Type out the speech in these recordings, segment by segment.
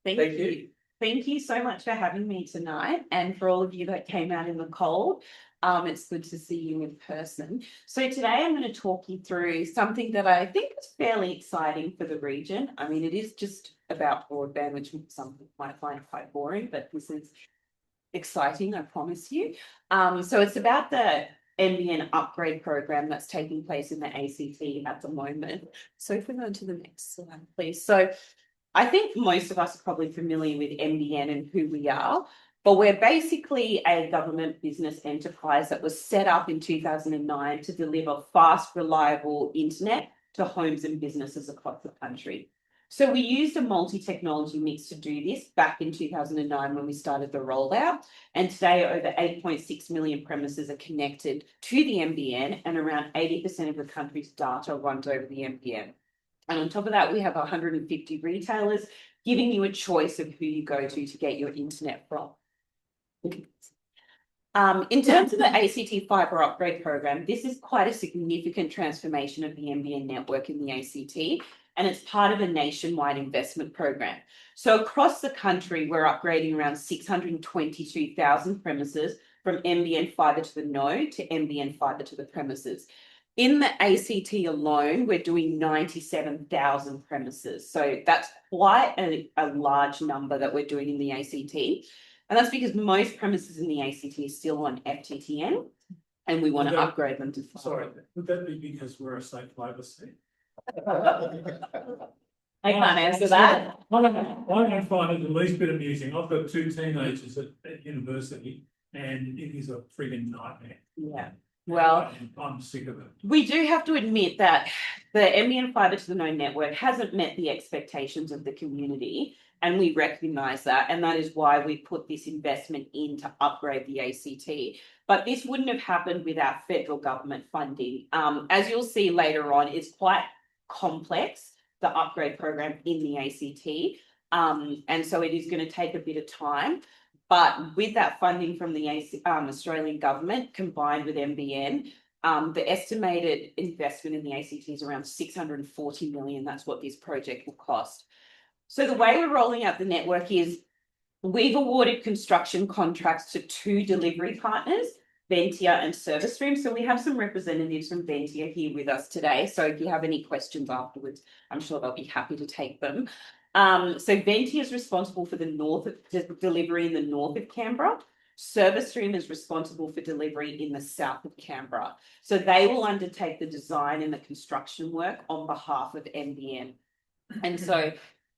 Thank you. Thank you so much for having me tonight, and for all of you that came out in the cold. It's good to see you in person. So today I'm going to talk you through something that I think is fairly exciting for the region. I mean, it is just about broadband, which some people might find quite boring, but this is exciting, I promise you. So it's about the NBN upgrade program that's taking place in the ACT at the moment. So if we go to the next slide, please. So I think most of us are probably familiar with NBN and who we are, but we're basically a government business enterprise that was set up in 2009 to deliver fast, reliable internet to homes and businesses across the country. So we used a multi-technology mix to do this back in 2009 when we started the rollout, and today over 8.6 million premises are connected to the NBN, and around 80% of the country's data runs over the NBN. And on top of that, we have 150 retailers giving you a choice of who you go to get your internet from. In terms of the ACT fibre upgrade program, this is quite a significant transformation of the NBN network in the ACT, and it's part of a nationwide investment program. So across the country, we're upgrading around 622,000 premises from NBN fibre to the node to NBN fibre to the premises. In the ACT alone, we're doing 97,000 premises. So that's quite a large number that we're doing in the ACT. And that's because most premises in the ACT are still on FTTN, and we want to upgrade them to fibre. Sorry, would that be because we're a state fibre state? I can't answer that. I don't find it the least bit amusing. I've got two teenagers at university, and it is a frigging nightmare. Yeah. Well, I'm sick of it. We do have to admit that the NBN fibre to the node network hasn't met the expectations of the community, and we recognise that, and that is why we put this investment in to upgrade the ACT. But this wouldn't have happened without federal government funding. As you'll see later on, it's quite complex, the upgrade program in the ACT, and so it is going to take a bit of time. But with that funding from the Australian government combined with NBN, the estimated investment in the ACT is around 640 million. That's what this project will cost. So the way we're rolling out the network is we've awarded construction contracts to 2 delivery partners, Ventia and Service Stream. So we have some representatives from Ventia here with us today. So if you have any questions afterwards, I'm sure they'll be happy to take them. So Ventia is responsible for the delivery in the north of Canberra. Service Stream is responsible for delivery in the south of Canberra. So they will undertake the design and the construction work on behalf of NBN. And so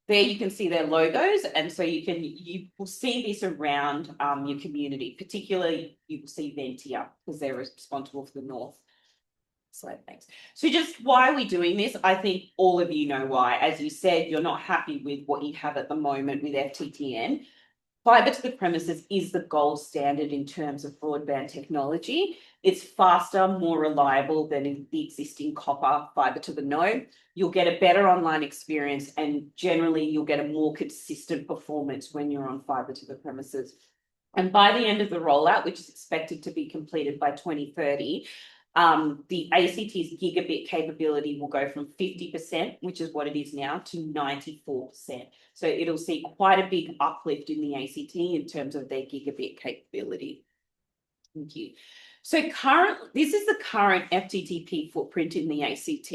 there you can see their logos, and so you will see this around your community. Particularly, you will see Ventia because they're responsible for the north. Slide, thanks. So just why are we doing this? I think all of you know why. As you said, you're not happy with what you have at the moment with FTTN. Fibre to the premises is the gold standard in terms of broadband technology. It's faster, more reliable than the existing copper fibre to the node. You'll get a better online experience, and generally you'll get a more consistent performance when you're on fibre to the premises. And by the end of the rollout, which is expected to be completed by 2030, the ACT's gigabit capability will go from 50%, which is what it is now, to 94%. So it'll see quite a big uplift in the ACT in terms of their gigabit capability. Thank you. So this is the current FTTP footprint in the ACT.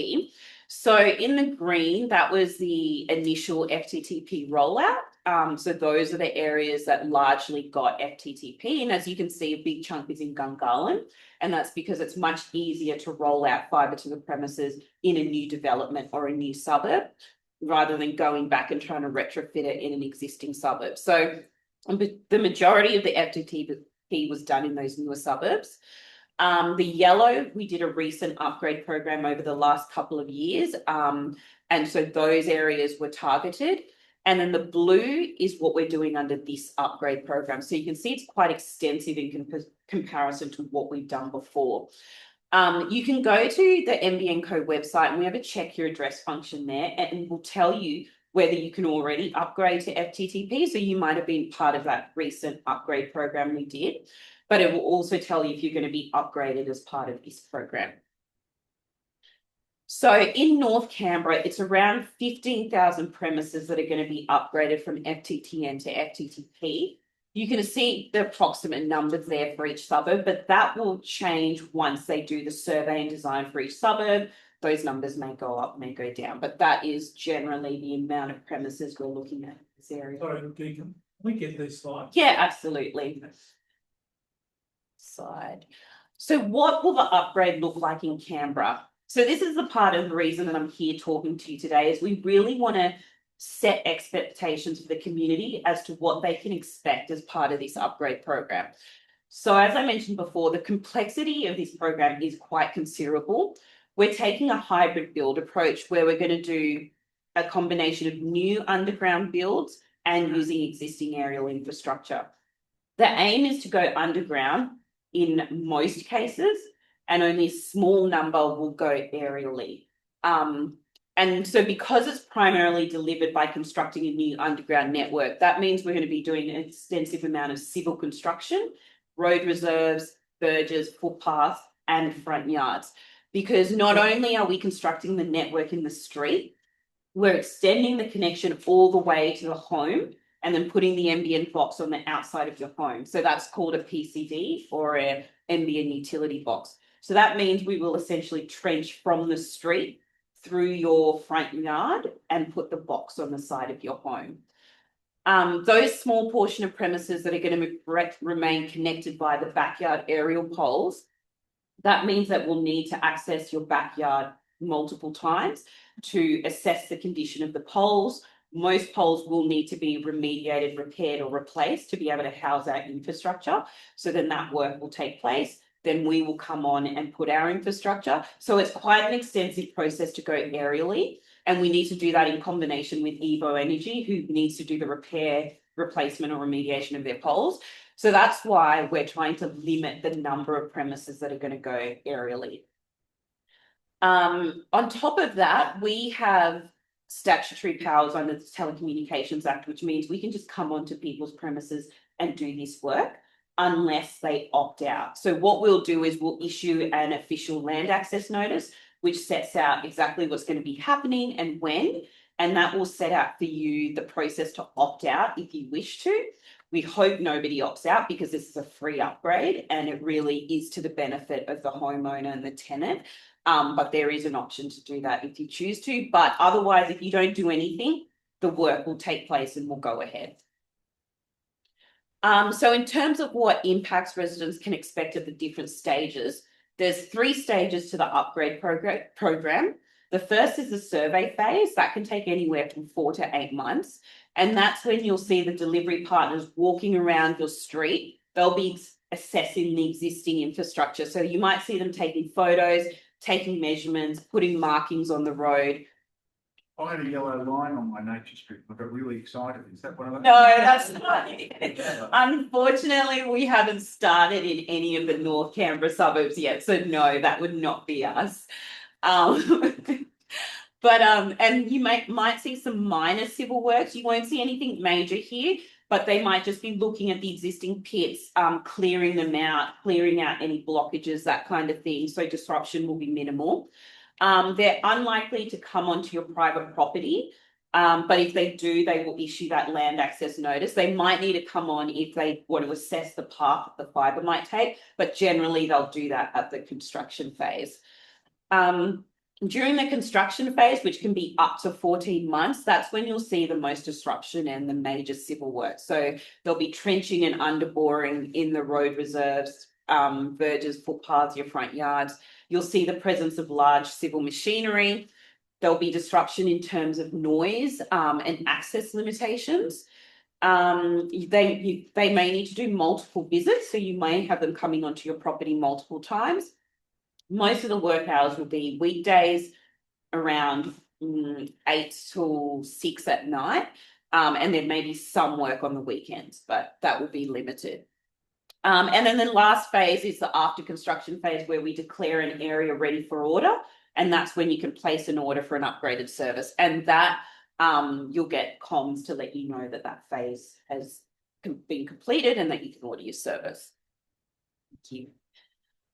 So in the green, that was the initial FTTP rollout. So those are the areas that largely got FTTP. And as you can see, a big chunk is in Gungahlin. And that's because it's much easier to roll out fibre to the premises in a new development or a new suburb, rather than going back and trying to retrofit it in an existing suburb. So the majority of the FTTP was done in those newer suburbs. The yellow, we did a recent upgrade program over the last couple of years. And so those areas were targeted. And then the blue is what we're doing under this upgrade program. So you can see it's quite extensive in comparison to what we've done before. You can go to the NBN Co website, and we have a check your address function there, and we'll tell you whether you can already upgrade to FTTP. So you might have been part of that recent upgrade program we did, but it will also tell you if you're going to be upgraded as part of this program. So in North Canberra, it's around 15,000 premises that are going to be upgraded from FTTN to FTTP. You can see the approximate numbers there for each suburb, but that will change once they do the survey and design for each suburb. Those numbers may go up, may go down, but that is generally the amount of premises we're looking at in this area. Sorry, can we get these slides? Yeah, absolutely. Side. So what will the upgrade look like in Canberra? So this is the part of the reason that I'm here talking to you today is we really want to set expectations for the community as to what they can expect as part of this upgrade program. So as I mentioned before, the complexity of this program is quite considerable. We're taking a hybrid build approach where we're going to do a combination of new underground builds and using existing aerial infrastructure. The aim is to go underground in most cases, and only a small number will go aerially. And so because it's primarily delivered by constructing a new underground network, that means we're going to be doing an extensive amount of civil construction, road reserves, verges, footpaths, and front yards. Because not only are we constructing the network in the street, we're extending the connection all the way to the home and then putting the NBN box on the outside of your home. So that's called a PCD or an NBN utility box. So that means we will essentially trench from the street through your front yard and put the box on the side of your home. Those small portion of premises that are going to remain connected by the backyard aerial poles, that means that we'll need to access your backyard multiple times to assess the condition of the poles. Most poles will need to be remediated, repaired, or replaced to be able to house our infrastructure. So then that work will take place. Then we will come on and put our infrastructure. So it's quite an extensive process to go aerially. And we need to do that in combination with Evo Energy, who needs to do the repair, replacement, or remediation of their poles. So that's why we're trying to limit the number of premises that are going to go aerially. On top of that, we have statutory powers under the Telecommunications Act, which means we can just come onto people's premises and do this work unless they opt out. So what we'll do is we'll issue an official land access notice, which sets out exactly what's going to be happening and when, and that will set out for you the process to opt out if you wish to. We hope nobody opts out because this is a free upgrade and it really is to the benefit of the homeowner and the tenant. But there is an option to do that if you choose to. But otherwise, if you don't do anything, the work will take place and will go ahead. So in terms of what impacts residents can expect at the different stages, there's 3 stages to the upgrade program. The first is the survey phase. That can take anywhere from 4 to 8 months. And that's when you'll see the delivery partners walking around your street. They'll be assessing the existing infrastructure. So you might see them taking photos, taking measurements, putting markings on the road. I had a yellow line on my nature strip. I got really excited. Is that one of those? No, that's not it. Unfortunately, we haven't started in any of the North Canberra suburbs yet. So no, that would not be us. And you might see some minor civil works. You won't see anything major here, but they might just be looking at the existing pits, clearing them out, clearing out any blockages, that kind of thing. So disruption will be minimal. They're unlikely to come onto your private property, but if they do, they will issue that land access notice. They might need to come on if they want to assess the path that the fibre might take, but generally they'll do that at the construction phase. During the construction phase, which can be up to 14 months, that's when you'll see the most disruption and the major civil work. So there'll be trenching and underboring in the road reserves, verges, footpaths, your front yards. You'll see the presence of large civil machinery. There'll be disruption in terms of noise and access limitations. They may need to do multiple visits, so you may have them coming onto your property multiple times. Most of the work hours will be weekdays around 8 till 6 at night. And there may be some work on the weekends, but that will be limited. And then the last phase is the after construction phase where we declare an area ready for order. And that's when you can place an order for an upgraded service. And that you'll get comms to let you know that that phase has been completed and that you can order your service. Thank you.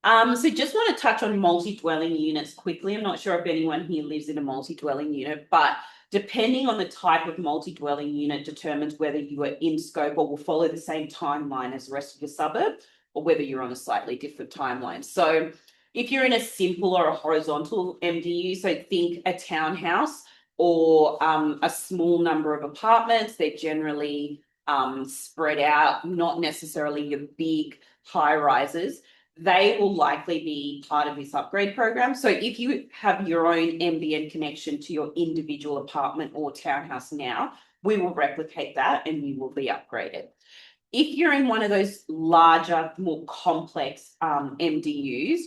So just want to touch on multi-dwelling units quickly. I'm not sure if anyone here lives in a multi-dwelling unit, but depending on the type of multi-dwelling unit determines whether you are in scope or will follow the same timeline as the rest of the suburb, or whether you're on a slightly different timeline. So if you're in a simple or a horizontal MDU, so think a townhouse or a small number of apartments, they're generally spread out, not necessarily your big high rises. They will likely be part of this upgrade program. So if you have your own NBN connection to your individual apartment or townhouse now, we will replicate that and you will be upgraded. If you're in one of those larger, more complex MDUs,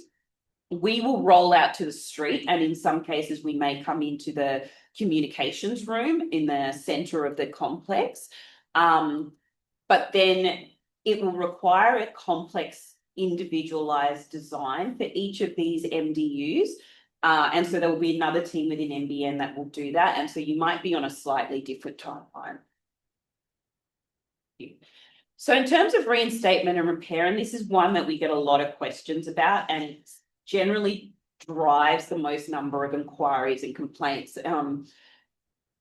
we will roll out to the street, and in some cases we may come into the communications room in the center of the complex. But then it will require a complex individualized design for each of these MDUs. And so there will be another team within NBN that will do that. And so you might be on a slightly different timeline. So in terms of reinstatement and repair, and this is one that we get a lot of questions about, and it generally drives the most number of inquiries and complaints.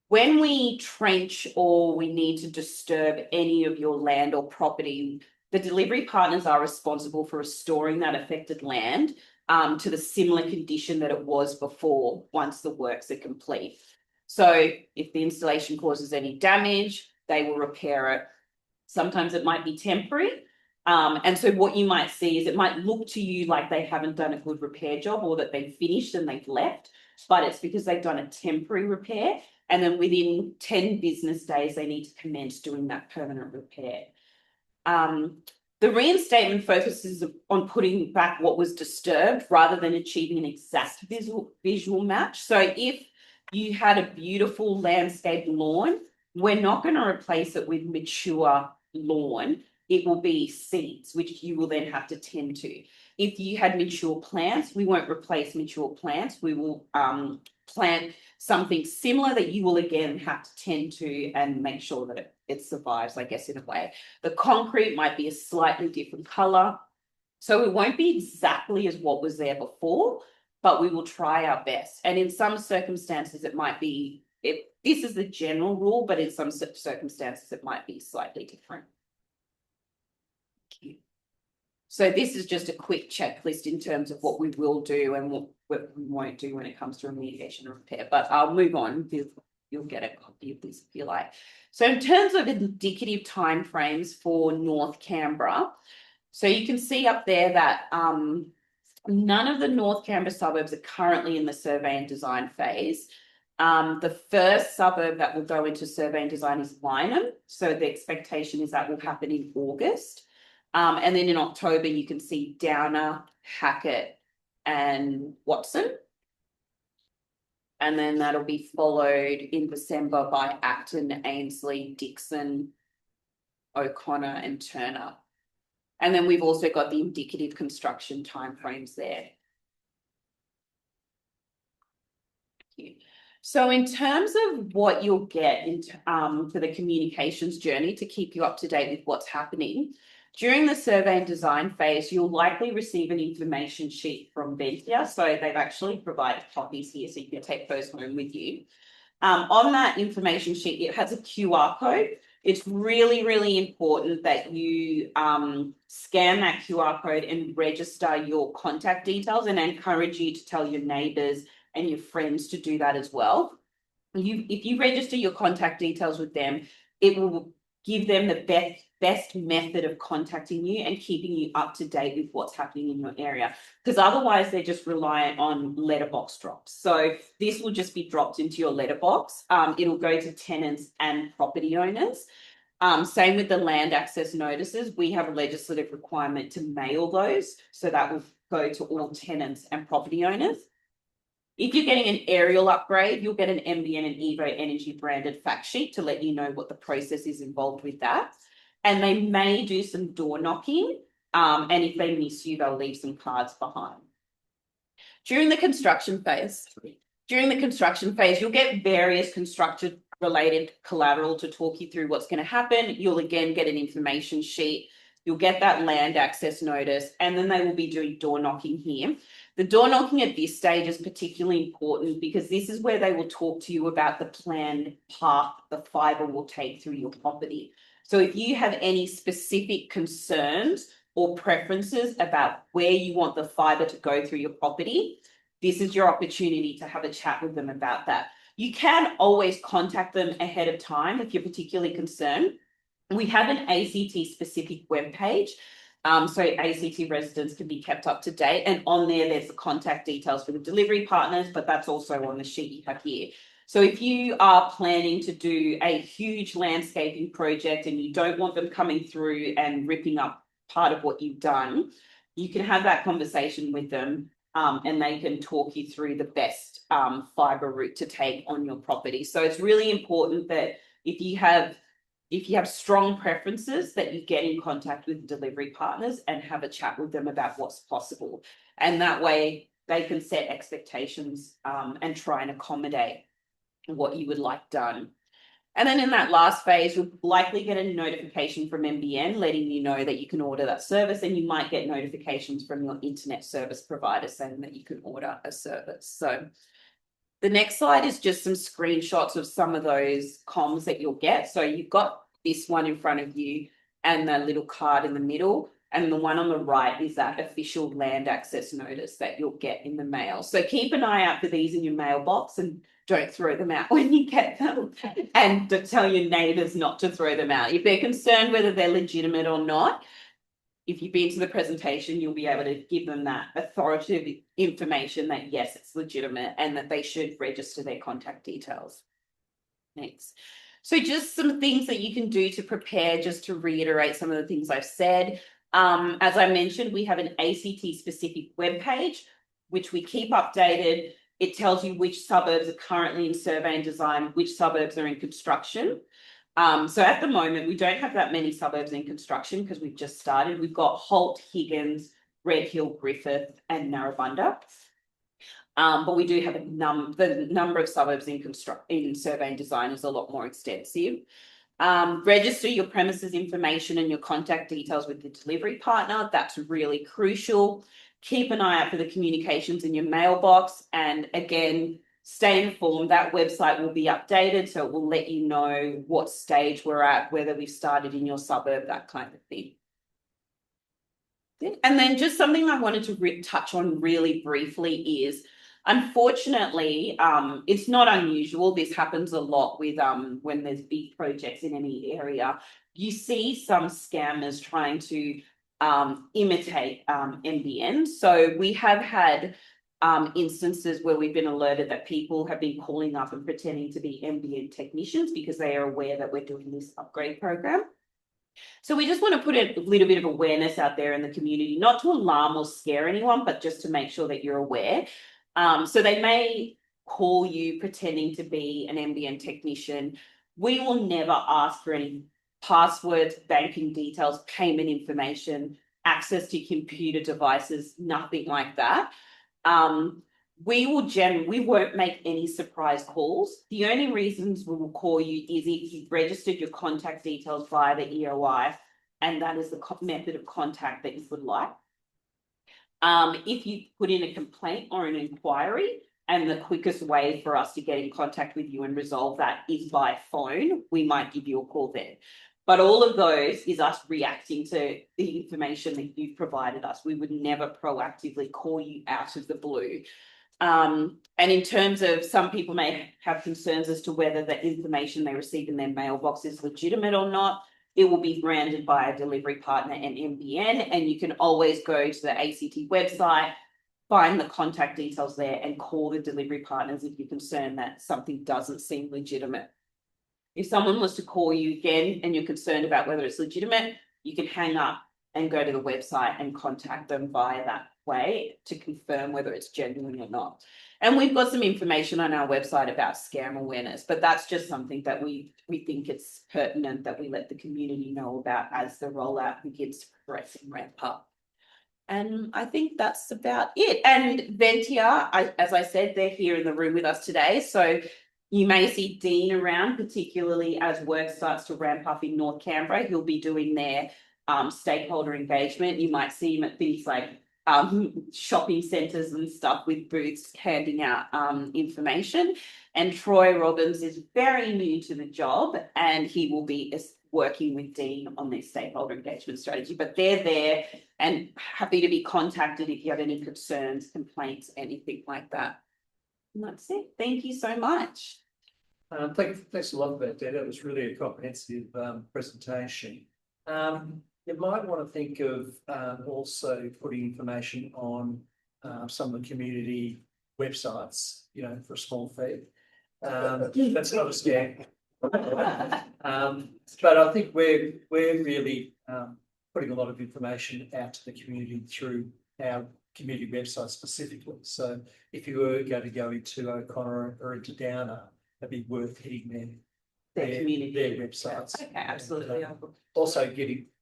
When we trench or we need to disturb any of your land or property, the delivery partners are responsible for restoring that affected land to the similar condition that it was before once the works are complete. So if the installation causes any damage, they will repair it. Sometimes it might be temporary. And so what you might see is it might look to you like they haven't done a good repair job or that they've finished and they've left, but it's because they've done a temporary repair. And then within 10 business days, they need to commence doing that permanent repair. The reinstatement focuses on putting back what was disturbed rather than achieving an exact visual match. So if you had a beautiful landscape lawn, we're not going to replace it with mature lawn. It will be seeds, which you will then have to tend to. If you had mature plants, we won't replace mature plants. We will plant something similar that you will again have to tend to and make sure that it survives, I guess, in a way. The concrete might be a slightly different color. So it won't be exactly as what was there before, but we will try our best. And in some circumstances, it might be, this is the general rule, but in some circumstances, it might be slightly different. So this is just a quick checklist in terms of what we will do and what we won't do when it comes to remediation and repair, but I'll move on. You'll get a copy of this if you like. So in terms of indicative timeframes for North Canberra, so you can see up there that none of the North Canberra suburbs are currently in the survey and design phase. The first suburb that will go into survey and design is Lynham. So the expectation is that will happen in August. And then in October, you can see Downer, Hackett, and Watson. And then that'll be followed in December by Acton, Ainsley, Dixon, O'Connor, and Turner. And then we've also got the indicative construction timeframes there. So in terms of what you'll get for the communications journey to keep you up to date with what's happening, during the survey and design phase, you'll likely receive an information sheet from Ventia. So they've actually provided copies here, so you can take those home with you. On that information sheet, it has a QR code. It's really, really important that you scan that QR code and register your contact details, and I encourage you to tell your neighbours and your friends to do that as well. If you register your contact details with them, it will give them the best method of contacting you and keeping you up to date with what's happening in your area, because otherwise they're just reliant on letterbox drops. So this will just be dropped into your letterbox. It'll go to tenants and property owners. Same with the land access notices. We have a legislative requirement to mail those, so that will go to all tenants and property owners. If you're getting an aerial upgrade, you'll get an NBN and Evo Energy branded fact sheet to let you know what the process is involved with that. And they may do some door knocking, and if they miss you, they'll leave some cards behind. During the construction phase, you'll get various construction related collateral to talk you through what's going to happen. You'll again get an information sheet. You'll get that land access notice, and then they will be doing door knocking here. The door knocking at this stage is particularly important because this is where they will talk to you about the planned path the fibre will take through your property. So if you have any specific concerns or preferences about where you want the fibre to go through your property, this is your opportunity to have a chat with them about that. You can always contact them ahead of time if you're particularly concerned. We have an ACT specific webpage. So ACT residents can be kept up to date, and on there's the contact details for the delivery partners, but that's also on the sheet you have here. So if you are planning to do a huge landscaping project and you don't want them coming through and ripping up part of what you've done, you can have that conversation with them, and they can talk you through the best fibre route to take on your property. So it's really important that if you have strong preferences, that you get in contact with delivery partners and have a chat with them about what's possible. And that way they can set expectations and try and accommodate what you would like done. And then in that last phase, you'll likely get a notification from NBN letting you know that you can order that service, and you might get notifications from your internet service provider saying that you can order a service. So the next slide is just some screenshots of some of those comms that you'll get. So you've got this one in front of you and the little card in the middle, and the one on the right is that official land access notice that you'll get in the mail. So keep an eye out for these in your mailbox and don't throw them out when you get them, and tell your neighbours not to throw them out. If they're concerned whether they're legitimate or not, if you've been to the presentation, you'll be able to give them that authoritative information that yes, it's legitimate and that they should register their contact details. Next. So just some things that you can do to prepare, just to reiterate some of the things I've said. As I mentioned, we have an ACT specific webpage, which we keep updated. It tells you which suburbs are currently in survey and design, which suburbs are in construction. So at the moment, we don't have that many suburbs in construction because we've just started. We've got Holt, Higgins, Red Hill, Griffith, and Narrabundah. But we do have the number of suburbs in survey and design is a lot more extensive. Register your premises information and your contact details with the delivery partner. That's really crucial. Keep an eye out for the communications in your mailbox. And again, stay informed. That website will be updated, so it will let you know what stage we're at, whether we've started in your suburb, that kind of thing. And then just something I wanted to touch on really briefly is, unfortunately, it's not unusual. This happens a lot with when there's big projects in any area. You see some scammers trying to imitate NBN. So we have had instances where we've been alerted that people have been calling up and pretending to be NBN technicians because they are aware that we're doing this upgrade program. So we just want to put a little bit of awareness out there in the community, not to alarm or scare anyone, but just to make sure that you're aware. So they may call you pretending to be an NBN technician. We will never ask for any passwords, banking details, payment information, access to computer devices, nothing like that. We won't make any surprise calls. The only reasons we will call you is if you've registered your contact details via the EOI, and that is the method of contact that you would like. If you put in a complaint or an inquiry, and the quickest way for us to get in contact with you and resolve that is by phone, we might give you a call then. But all of those is us reacting to the information that you've provided us. We would never proactively call you out of the blue. And in terms of, some people may have concerns as to whether the information they receive in their mailbox is legitimate or not. It will be branded by a delivery partner and NBN, and you can always go to the ACT website, find the contact details there and call the delivery partners if you're concerned that something doesn't seem legitimate. If someone was to call you again and you're concerned about whether it's legitimate, you can hang up and go to the website and contact them via that way to confirm whether it's genuine or not. And we've got some information on our website about scam awareness, but that's just something that we think it's pertinent that we let the community know about as the rollout begins to progress and ramp up. And I think that's about it. And Ventia, as I said, they're here in the room with us today. So you may see Dean around, particularly as work starts to ramp up in North Canberra. He'll be doing their stakeholder engagement. You might see him at things like shopping centres and stuff with booths handing out information. And Troy Robbins is very new to the job, and he will be working with Dean on their stakeholder engagement strategy. But they're there and happy to be contacted if you have any concerns, complaints, anything like that. And that's it. Thank you so much. Thanks a lot for that, Dan. It was really a comprehensive presentation. You might want to think of also putting information on some of the community websites, you know, for a small fee. That's not a scam. But I think we're really putting a lot of information out to the community through our community website specifically. So if you were going to go into O'Connor or into Downer, it'd be worth hitting Their community. their websites. Okay, absolutely. And, also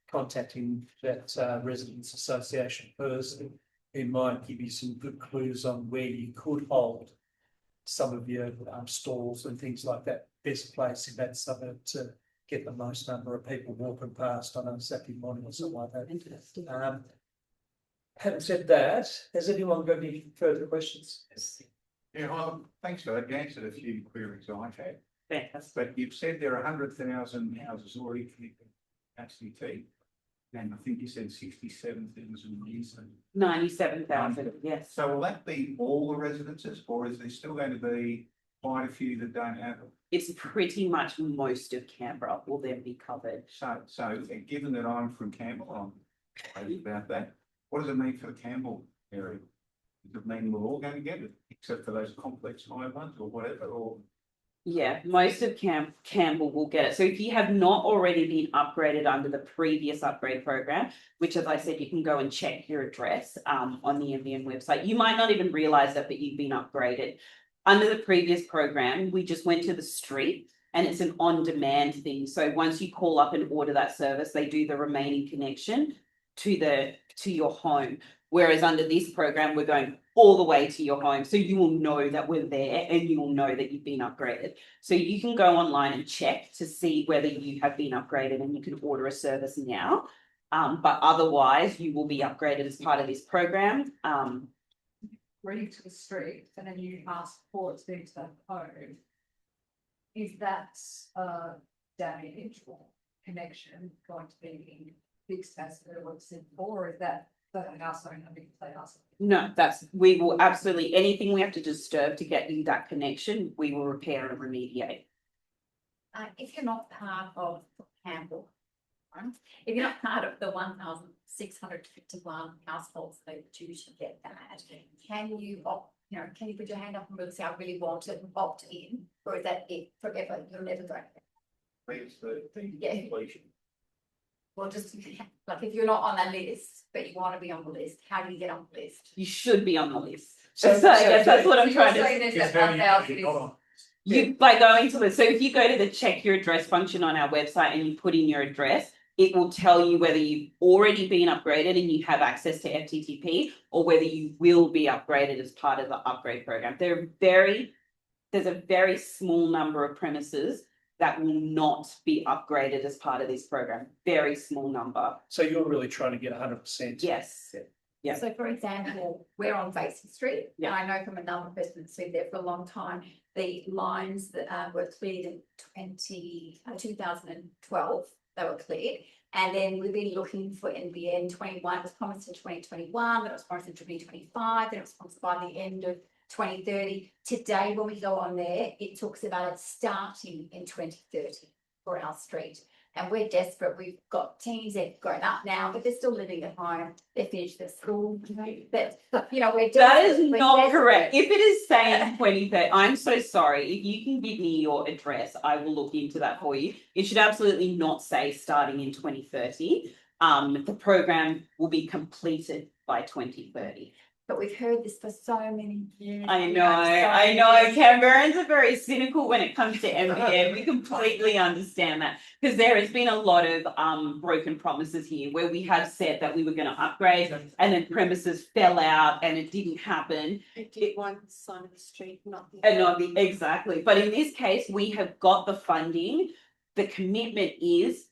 contacting that residents association person who might give you some good clues on where you could hold some of your stalls and things like that. Best place in that suburb to get the most number of people walking past on a Saturday morning or something like that. Interesting. Having said that, has anyone got any further questions? Yeah, well, thanks for that. You answered a few queries I had. Fantastic. But you've said there are 100,000 houses already connected to capacity. And I think you said 67,000 recent. 97,000, yes. So will that be all the residences, or is there still going to be quite a few that don't have them? It's pretty much most of Canberra will then be covered. So given that I'm from Campbell, I'm worried about that. What does it mean for the Campbell area? Does it mean we're all going to get it, except for those complex high ones or whatever, or? Yeah, most of Campbell will get it. So if you have not already been upgraded under the previous upgrade program, which, as I said, you can go and check your address on the NBN website. You might not even realise that, but you've been upgraded. Under the previous program, we just went to the street, and it's an on-demand thing. So once you call up and order that service, they do the remaining connection to your home. Whereas under this program, we're going all the way to your home. So you will know that we're there, and you will know that you've been upgraded. So you can go online and check to see whether you have been upgraded, and you can order a service now. But otherwise, you will be upgraded as part of this program. Ready to the street, and then you ask for it to be to the home. Is that damage or connection going to be fixed as it was said before, or is that the house owner because they ask? No, we will absolutely, anything we have to disturb to get you that connection, we will repair and remediate. If you're not part of Campbell, if you're not part of the 1,651 households that are due to get that, can you can you put your hand up and really say, I really want it and opt in, or is that it forever? You're never going to. Completion. Well, just like if you're not on that list, but you want to be on the list, how do you get on the list? You should be on the list. So Yes, that's what I'm trying to Saying is Just that how do you 1,000 get it on? You by going to it. So if you go to the check your address function on our website and you put in your address, it will tell you whether you've already been upgraded and you have access to FTTP, or whether you will be upgraded as part of the upgrade program. There's a very small number of premises that will not be upgraded as part of this program. Very small number. So you're really trying to get 100%. Yes. Yeah. So, for example, we're on Basin Street, Yeah. and I know from another person that's lived there for a long time, the lines that were cleared in 2012, they were cleared. And then we've been looking for NBN 21. It was promised in 2021, then it was promised in 2025, then it was promised by the end of 2030. Today, when we go on there, it talks about it starting in 2030 for our street. And we're desperate. We've got teens that have grown up now, but they're still living at home. They finished their school. We're That desperate. is We're not desperate. correct. If it is saying 2030, I'm so sorry. If you can give me your address, I will look into that for you. It should absolutely not say starting in 2030. The program will be completed by 2030. But we've heard this for so many years. I know. Canberrans are very cynical when it comes to NBN. We completely understand that, because there has been a lot of broken promises here where we have said that we were going to upgrade and then premises fell out and it didn't happen. It did one side of the street, not the And not exactly. But in this case, we have got the funding. The commitment is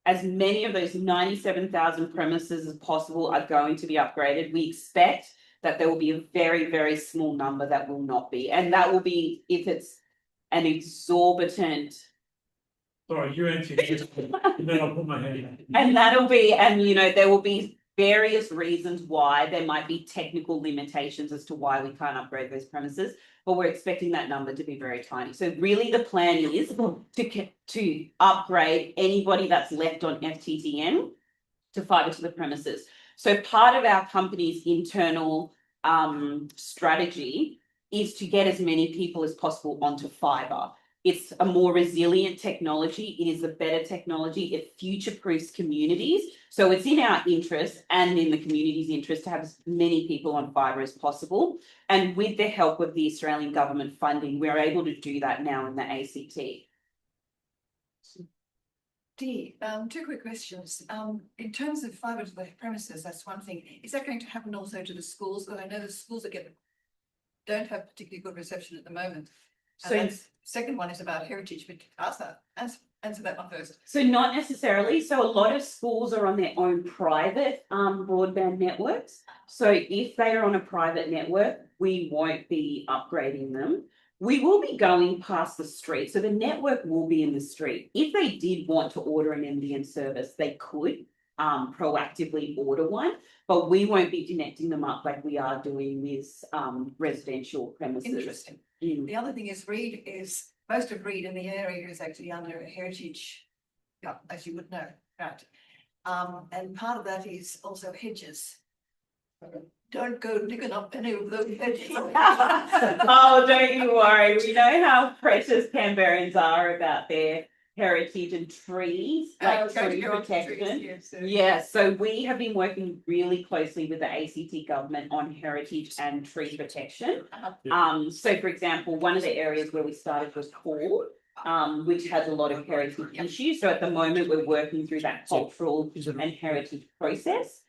as many of those 97,000 premises as possible are going to be upgraded. We expect that there will be a very, very small number that will not be, and that will be if it's an exorbitant. Sorry, you answered this, and then I'll put my hand in. And that'll be, and you know, there will be various reasons why there might be technical limitations as to why we can't upgrade those premises, but we're expecting that number to be very tiny. So really the plan is to upgrade anybody that's left on FTTN to fibre to the premises. So part of our company's internal strategy is to get as many people as possible onto fibre. It's a more resilient technology. It is a better technology. It future-proofs communities. So it's in our interest and in the community's interest to have as many people on fibre as possible. And with the help of the Australian government funding, we're able to do that now in the ACT. Dee, two quick questions. In terms of fibre to the premises, that's one thing. Is that going to happen also to the schools? Because I know the schools that don't have particularly good reception at the moment. So Second one is about heritage, but answer that one first. So not necessarily. So a lot of schools are on their own private broadband networks. So if they are on a private network, we won't be upgrading them. We will be going past the street. So the network will be in the street. If they did want to order an NBN service, they could proactively order one, but we won't be connecting them up like we are doing with residential premises. Interesting. The other thing is most of Reed in the area is actually under a heritage, yeah, as you would know, right? And part of that is also hedges. Don't go digging up any of those hedges. Oh, don't you worry. We know how precious Canberrans are about their heritage and trees, like tree protection. Yeah, so we have been working really closely with the ACT government on heritage and tree protection. So for example, one of the areas where we started was Cord, which has a lot of heritage issues. So at the moment, we're working through that cultural and heritage process.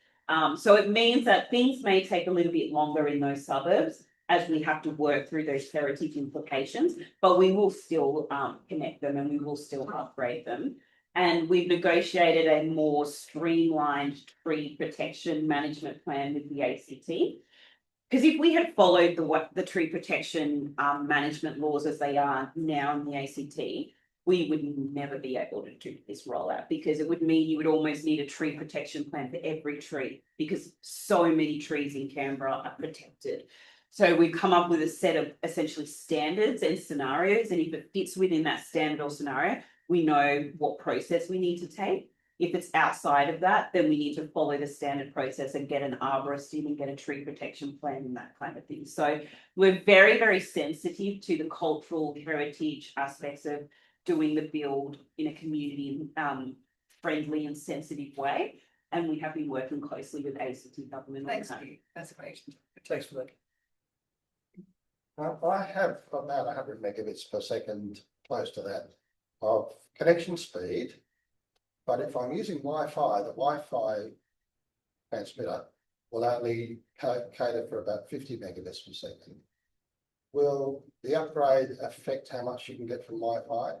So it means that things may take a little bit longer in those suburbs as we have to work through those heritage implications, but we will still connect them and we will still upgrade them. And we've negotiated a more streamlined tree protection management plan with the ACT. Because if we had followed the tree protection management laws as they are now in the ACT, we would never be able to do this rollout, because it would mean you would almost need a tree protection plan for every tree, because so many trees in Canberra are protected. So we've come up with a set of essentially standards and scenarios, and if it fits within that standard or scenario, we know what process we need to take. If it's outside of that, then we need to follow the standard process and get an arborist in and get a tree protection plan and that kind of thing. So we're very, very sensitive to the cultural heritage aspects of doing the build in a community friendly and sensitive way. And we have been working closely with ACT government. Thanks, that's great. Thanks for that. I have about 100 megabits per second, close to that, of connection speed. But if I'm using Wi-Fi, the Wi-Fi transmitter will only cater for about 50 megabits per second. Will the upgrade affect how much you can get from Wi-Fi?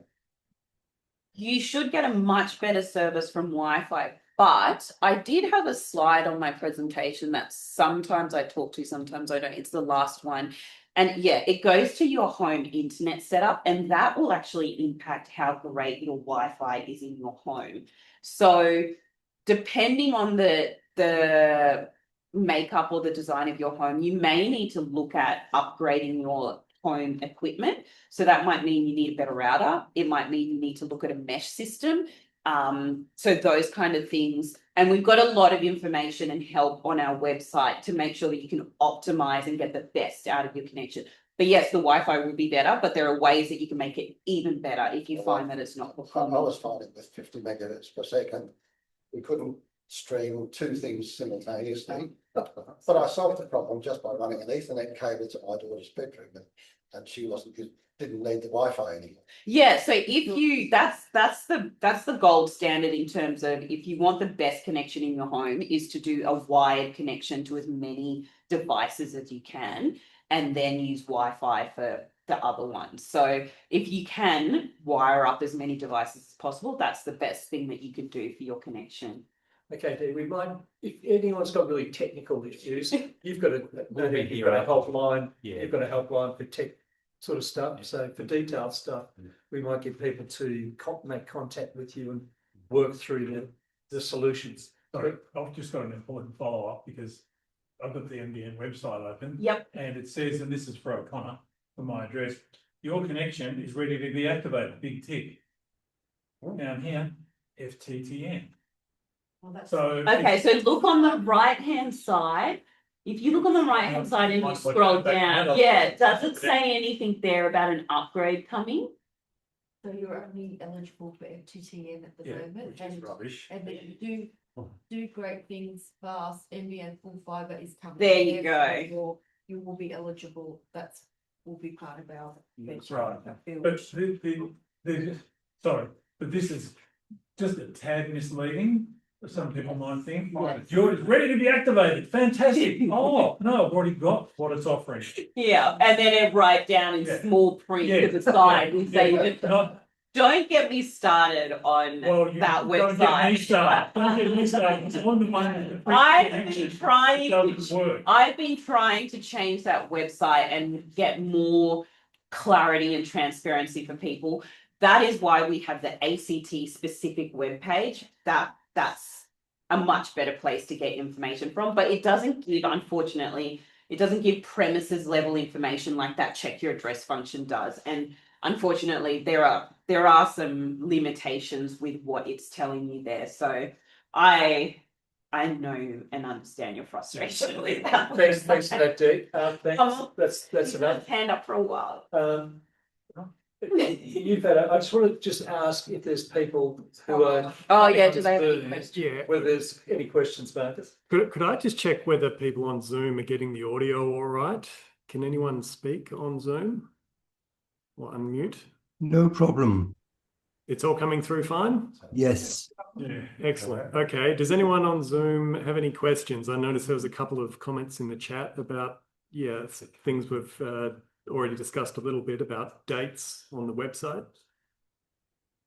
You should get a much better service from Wi-Fi, but I did have a slide on my presentation that sometimes I talk to, sometimes I don't. It's the last one. And yeah, it goes to your home internet setup, and that will actually impact how great your Wi-Fi is in your home. So depending on the makeup or the design of your home, you may need to look at upgrading your home equipment. So that might mean you need a better router. It might mean you need to look at a mesh system. So those kind of things. And we've got a lot of information and help on our website to make sure that you can optimize and get the best out of your connection. But yes, the Wi-Fi will be better, but there are ways that you can make it even better if you find that it's not performing. I was finding with 50 megabits per second, we couldn't stream two things simultaneously. But I solved the problem just by running an Ethernet cable to my daughter's bedroom, and she didn't need the Wi-Fi anymore. Yeah, so if you that's the gold standard in terms of if you want the best connection in your home is to do a wired connection to as many devices as you can, and then use Wi-Fi for the other ones. So if you can wire up as many devices as possible, that's the best thing that you can do for your connection. Okay, Dee, we might, if anyone's got really technical issues, you've got a here. helpline, Yeah. you've got a helpline for tech sort of stuff. So for detailed stuff, we might get people to make contact with you and work through the solutions. Sorry, I've just got an important follow-up because I've got the NBN website open. Yep. And it says, and this is for O'Connor, for my address, your connection is ready to be activated, big tick. Down here, FTTN. Well, that's. So. Okay, so look on the right-hand side. If you look on the right-hand side and you Might scroll go back down, now. yeah, does it say anything there about an upgrade coming? So you're only eligible for FTTN at the Yeah, moment, Which is rubbish. and then you do great things fast. NBN full fibre is coming. There you Therefore, go. You will be eligible. That's will be part of our. That's right. build. But sorry, but this is just a tad misleading. Some people might think, you're ready to be activated, fantastic. Oh, no, I've already got what it's offering. Yeah, and then it write down in Yeah. small print Yeah. to the side and say, Not- don't get me started on Well, you that don't get me website. started. Don't get me started. It's on the one. I've been trying It to doesn't work. I've been trying to change that website and get more clarity and transparency for people. That is why we have the ACT specific webpage. That's a much better place to get information from, but it doesn't give, unfortunately, it doesn't give premises level information like that check your address function does. And unfortunately, there are some limitations with what it's telling you there. So I know and understand your frustration with that. Thanks for that, Dee. Thanks. That's enough. Hand up for a while. You've had. I just want to ask if there's people who are. Oh yeah, do they have any Zoom, questions? Yeah, whether there's any questions, Marcus? could I just check whether people on Zoom are getting the audio all right? Can anyone speak on Zoom? Or unmute? No problem. It's all coming through fine? Yes. Yeah. Excellent. Okay. Does anyone on Zoom have any questions? I noticed there was a couple of comments in the chat about, things we've already discussed a little bit about dates on the website.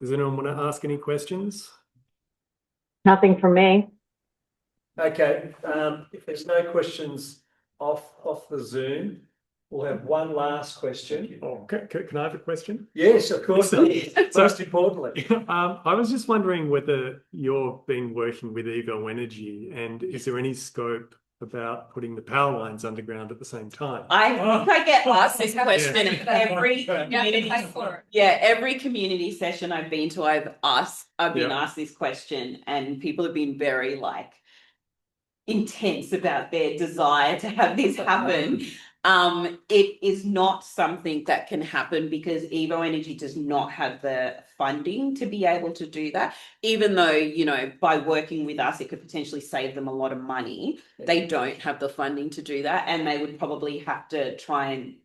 Does anyone want to ask any questions? Nothing from me. Okay, if there's no questions off the Zoom, we'll have one last question. Oh, can I have a question? Yes, of course. Most importantly. I was just wondering whether you've been working with Evo Energy, and is there any scope about putting the power lines underground at the same time? I think I get asked this question at every community. Yeah, every community session I've been to, I've been asked this question, and people have been very intense about their desire to have this happen. It is not something that can happen because Evo Energy does not have the funding to be able to do that. Even though, by working with us, it could potentially save them a lot of money. They don't have the funding to do that, and they would probably have to try and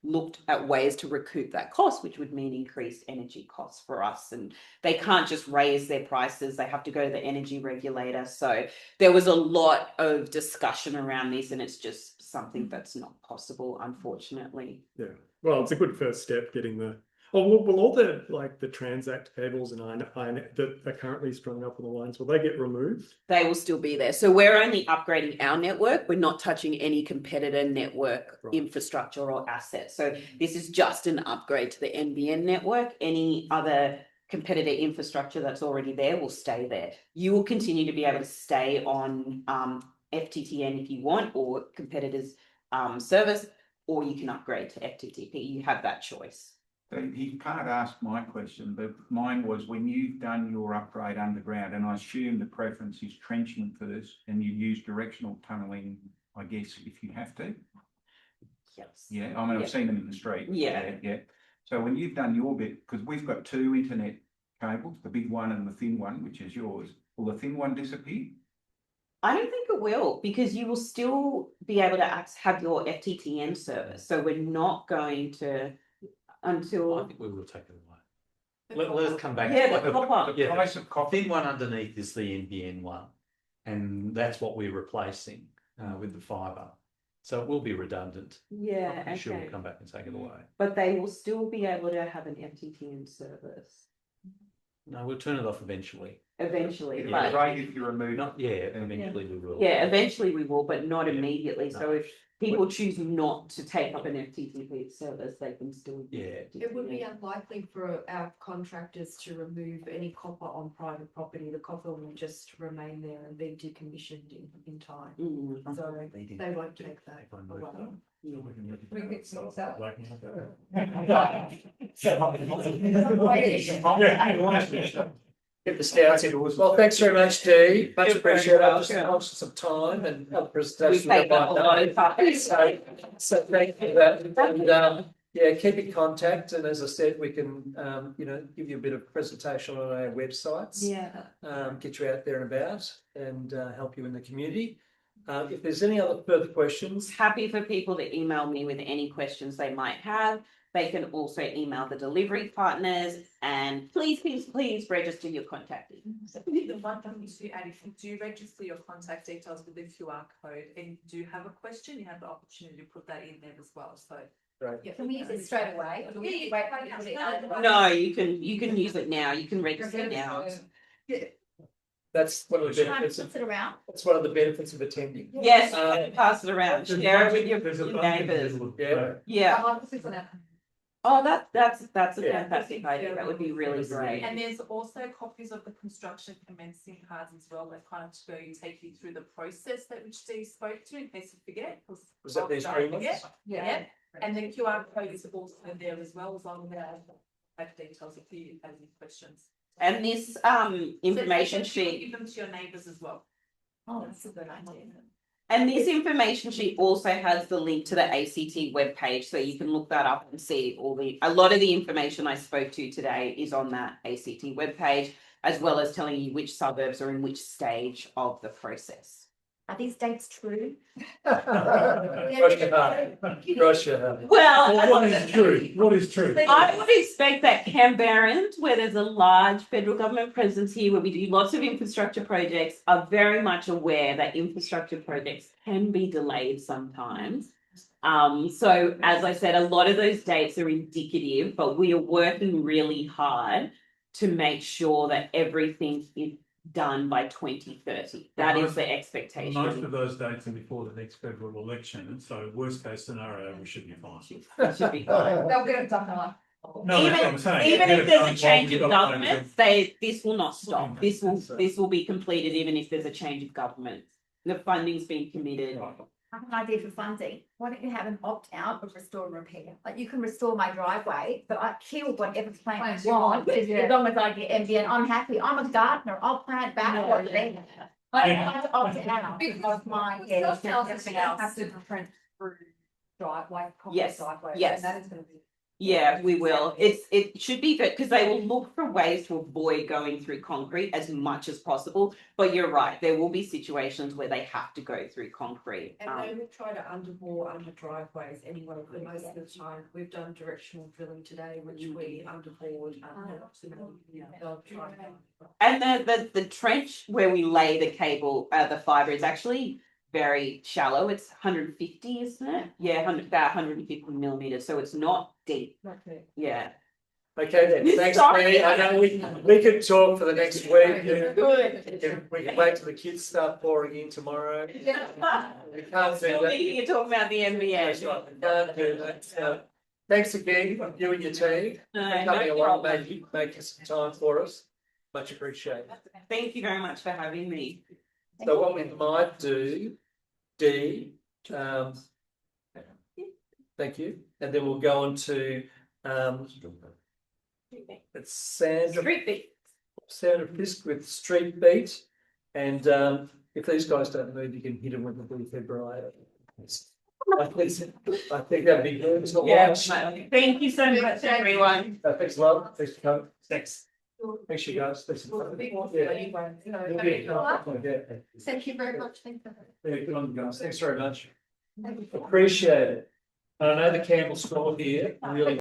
look at ways to recoup that cost, which would mean increased energy costs for us. And they can't just raise their prices. They have to go to the energy regulator. So there was a lot of discussion around this, and it's just something that's not possible, unfortunately. Yeah. Well, it's a good first step getting the. Oh, will all the the Transact cables and iron that are currently strung up on the lines, will they get removed? They will still be there. So we're only upgrading our network. We're not touching any competitor network infrastructure or assets. So this is just an upgrade to the NBN network. Any other competitor infrastructure that's already there will stay there. You will continue to be able to stay on FTTN if you want, or competitors' service, or you can upgrade to FTTP. You have that choice. He can't ask my question, but mine was when you've done your upgrade underground, and I assume the preference is trenching first, and you use directional tunnelling, I guess, if you have to. Yes. Yeah, I mean, I've seen them in the street. Yeah. Yeah. So when you've done your bit, because we've got two internet cables, the big one and the thin one, which is yours, will the thin one disappear? I don't think it will, because you will still be able to have your FTTN service. So we're not going to until. I think we will take it away. Let us come back. Yeah, the copper. The price of copper. Thin one underneath is the NBN one, and that's what we're replacing with the fibre. So it will be redundant. Yeah, I'm sure okay. we'll come back and take it away. But they will still be able to have an FTTN service No, we'll turn it off eventually. eventually. It'd be But great if you remove. Not, yeah, eventually we will. yeah, eventually we will, but not Yeah. immediately. No. So if people choose not to take up an FTTP service, they can still. use Yeah. It would be FTTN. unlikely for our contractors to remove any copper on private property. The copper will just remain there and be decommissioned in time. Mm. So they won't take that away. We could sort that. Get the stats in. Well, thanks very much, Dee. Much You're very appreciated. I'm just welcome. conscious of time and other We've presentations. taken up a lot of time. So thank you for that. And, yeah, keep in contact. And as I said, we can, give you a bit of presentation on our websites. Yeah. Get you out there and about and help you in the community. If there's any other further questions, Happy for people to email me with any questions they might have. They can also email the delivery partners and please register your contact details. The one thing to add, if you do register your contact details with the QR code and you do have a question, you have the opportunity to put that in there as well. So right. Can we use it straight away? Or do we need to wait for you to put it in? No, you can use it now. You can register now. That's one of the Try and benefits of, pass it around. that's one of the benefits of attending. Yes, pass it around. Share it with your There's a bunch of neighbours. little- Yeah. Yeah. Oh, that's a fantastic idea. That would be really great. and there's also copies of the construction commencing cards as well that kind of take you through the process that which Steve spoke to in case you forget. Was that these green ones? Yeah, and the QR code is also there as well as long as have details if you have any questions. And this information sheet. Give them to your neighbours as well. Oh, that's a good idea. And this information sheet also has the link to the ACT webpage, so you can look that up and see a lot of the information I spoke to today is on that ACT webpage, as well as telling you which suburbs are in which stage of the process. Are these dates true? Cross your heart. Cross your heart. Well, What is true? What is true? I would expect that Canberrans, where there's a large federal government presence here, where we do lots of infrastructure projects, are very much aware that infrastructure projects can be delayed sometimes. So as I said, a lot of those dates are indicative, but we are working really hard to make sure that everything is done by 2030. That is the expectation. Most of those dates are before the next federal election, so worst case scenario, we should be fine. It should be fine. They'll get it done now. No, that's what I'm saying. Even Get if it there's done a while change we've of got government, this will not stop. This will be completed even if there's a change of government. The funding's been committed. I have an idea for funding. Why don't you have an opt-out of restore and repair? Like you can restore my driveway, but I kill whatever plant Plants you you want. want, As yeah. long as I get NBN, I'm happy. I'm a gardener. I'll plant back what's there. I don't have to opt out because my, yeah, everything else. Have to print through drive, like. Yes, driveways, yes. and that is gonna be. Yeah, we will. It should be good because they will look for ways to avoid going through concrete as much as possible. But you're right, there will be situations where they have to go through concrete. And they will try to underbore under driveways anyway, for most of the time. We've done directional drilling today, which we underbored. They'll try. And the trench where we lay the cable, the fibre is actually very shallow. It's 150, isn't it? Yeah, about 150 millimeters. So it's not deep. Okay. Yeah. Okay then, thanks, Sorry. Penny. I know we could talk for the next week. Good. We can wait till the kids start pouring in tomorrow. We can't do Still that. meeting and talking about the That's NBN. right, we can't do that. Thanks again, you and your team, for No coming along, problem. making some time for us. Much appreciated. Thank you very much for having me. So what we might do, Dee, thank you, and then we'll go on to it's Sandra Fisk with Street Beat, and if these guys don't move, you can hit them with the defibrillator. I think that'd be good. Yeah, thank you so much, everyone. Thanks a lot. Thanks for coming. Thanks. Thanks, you guys. Thanks. Thank you very much. Thank you. Yeah, good on you guys. Thanks very much. Appreciate it. And I know the Campbell School here really